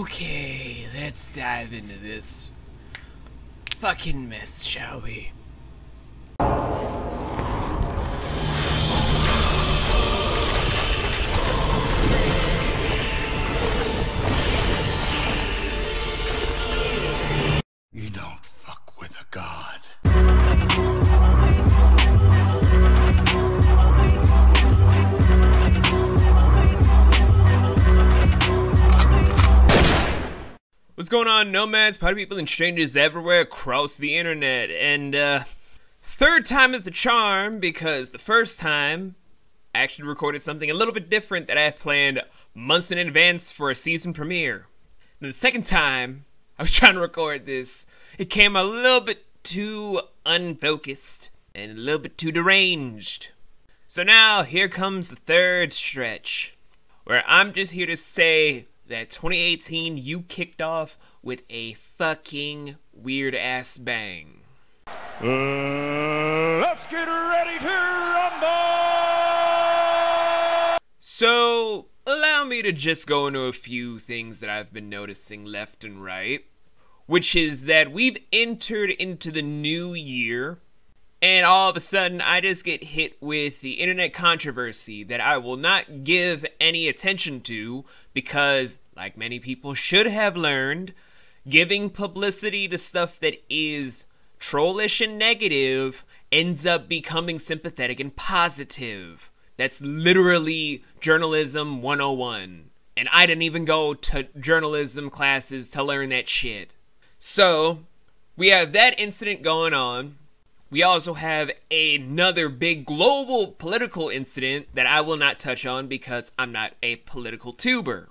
Okay, let's dive into this fucking mess, shall we? You don't fuck with a god. What's going on, nomads, party people, and strangers everywhere across the internet? And, third time is the charm, because the first time I actually recorded something a little bit different that I had planned months in advance for a season premiere. And the second time I was trying to record this, it came a little bit too unfocused and a little bit too deranged. So now, here comes the third stretch, where I'm just here to say that 2018 you kicked off with a fucking weird ass bang. Let's get ready to rumble! So, allow me to just go into a few things that I've been noticing left and right, which is that we've entered into the new year, and all of a sudden I just get hit with the internet controversy that I will not give any attention to because, like many people should have learned, giving publicity to stuff that is trollish and negative ends up becoming sympathetic and positive. That's literally journalism 101. And I didn't even go to journalism classes to learn that shit. So, we have that incident going on. We also have another big global political incident that I will not touch on because I'm not a political tuber,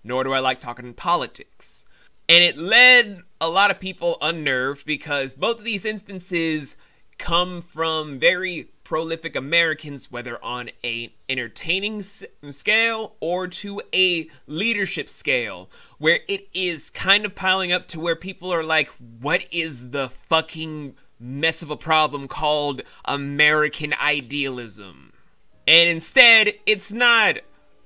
nor do I like talking politics. And it led a lot of people unnerved because both of these instances come from very prolific Americans, whether on an entertaining scale or to a leadership scale, where it is kind of piling up to where people are like, what is the fucking mess of a problem called American idealism? And instead, it's not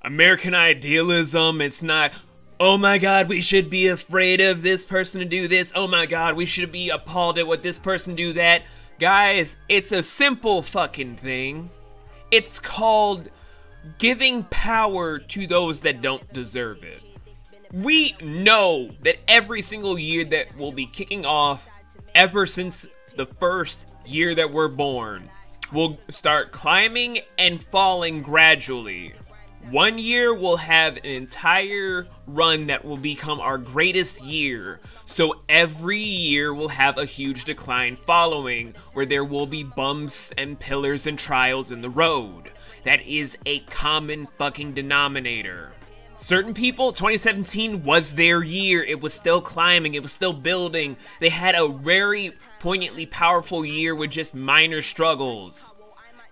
American idealism, it's not, oh my god, we should be afraid of this person to do this, oh my god, we should be appalled at what this person do that. Guys, it's a simple fucking thing. It's called giving power to those that don't deserve it. We know that every single year that will be kicking off ever since the first year that we're born will start climbing and falling gradually. One year we'll have an entire run that will become our greatest year. So every year we'll have a huge decline following, where there will be bumps and pillars and trials in the road. That is a common fucking denominator. Certain people, 2017 was their year. It was still climbing, it was still building. They had a very poignantly powerful year with just minor struggles.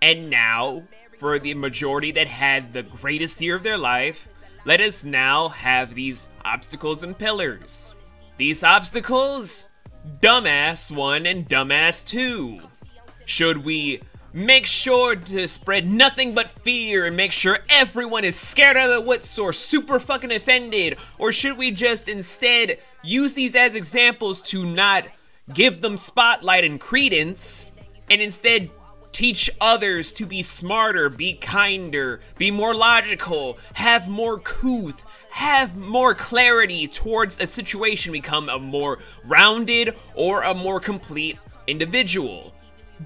And now, for the majority that had the greatest year of their life, let us now have these obstacles and pillars. These obstacles, dumbass 1 and dumbass 2. Should we make sure to spread nothing but fear and make sure everyone is scared out of the wits or super fucking offended? Or should we just instead use these as examples to not give them spotlight and credence, and instead teach others to be smarter, be kinder, be more logical, have more couth, have more clarity towards a situation, become a more rounded or a more complete individual?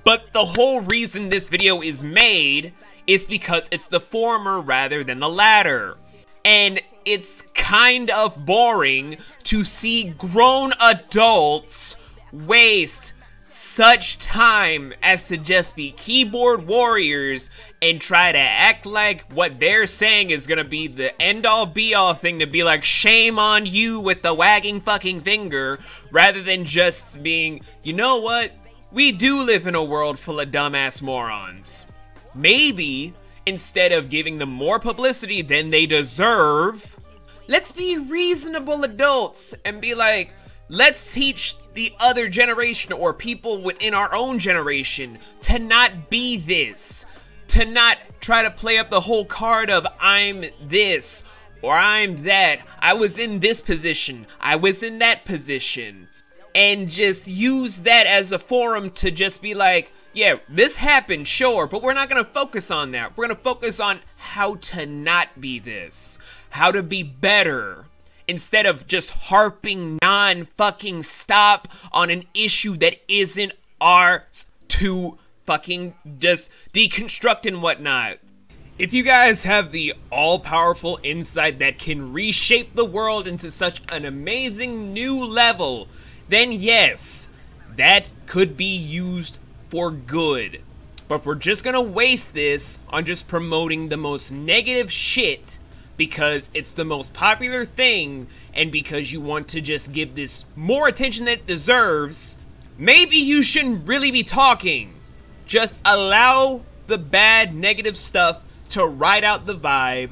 But the whole reason this video is made is because it's the former rather than the latter. And it's kind of boring to see grown adults waste such time as to just be keyboard warriors and try to act like what they're saying is gonna be the end-all be-all thing, to be like, shame on you with the wagging fucking finger, rather than just being, you know what? We do live in a world full of dumbass morons. Maybe, instead of giving them more publicity than they deserve, let's be reasonable adults and be like, let's teach the other generation or people within our own generation to not be this, to not try to play up the whole card of I'm this, or I'm that, I was in this position, I was in that position, and just use that as a forum to just be like, yeah, this happened, sure, but we're not gonna focus on that. We're gonna focus on how to not be this, how to be better, instead of just harping non-fucking stop on an issue that isn't ours to fucking just deconstruct and whatnot. If you guys have the all-powerful insight that can reshape the world into such an amazing new level, then yes, that could be used for good. But if we're just gonna waste this on just promoting the most negative shit because it's the most popular thing and because you want to just give this more attention than it deserves, maybe you shouldn't really be talking. Just allow the bad, negative stuff to ride out the vibe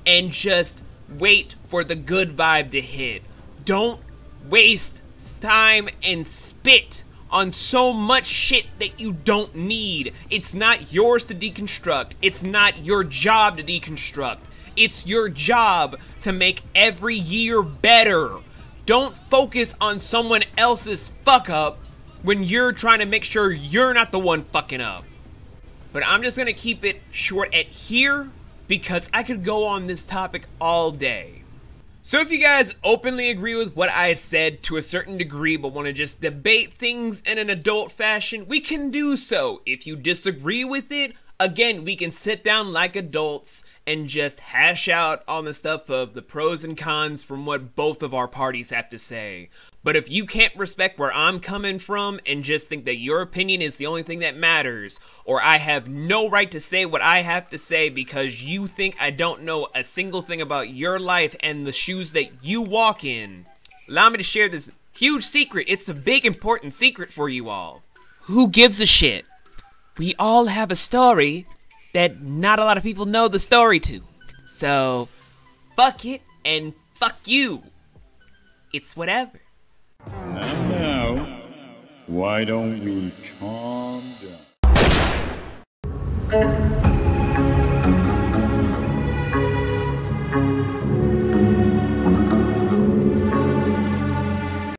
and just wait for the good vibe to hit. Don't waste time and spit on so much shit that you don't need. It's not yours to deconstruct. It's not your job to deconstruct. It's your job to make every year better. Don't focus on someone else's fuck up when you're trying to make sure you're not the one fucking up. But I'm just gonna keep it short at here because I could go on this topic all day. So if you guys openly agree with what I said to a certain degree but want to just debate things in an adult fashion, we can do so. If you disagree with it, again, we can sit down like adults and just hash out on the stuff of the pros and cons from what both of our parties have to say. But if you can't respect where I'm coming from and just think that your opinion is the only thing that matters, or I have no right to say what I have to say because you think I don't know a single thing about your life and the shoes that you walk in, allow me to share this huge secret. It's a big important secret for you all. Who gives a shit? We all have a story that not a lot of people know the story to. So, fuck it and fuck you. It's whatever. And now, why don't we calm down?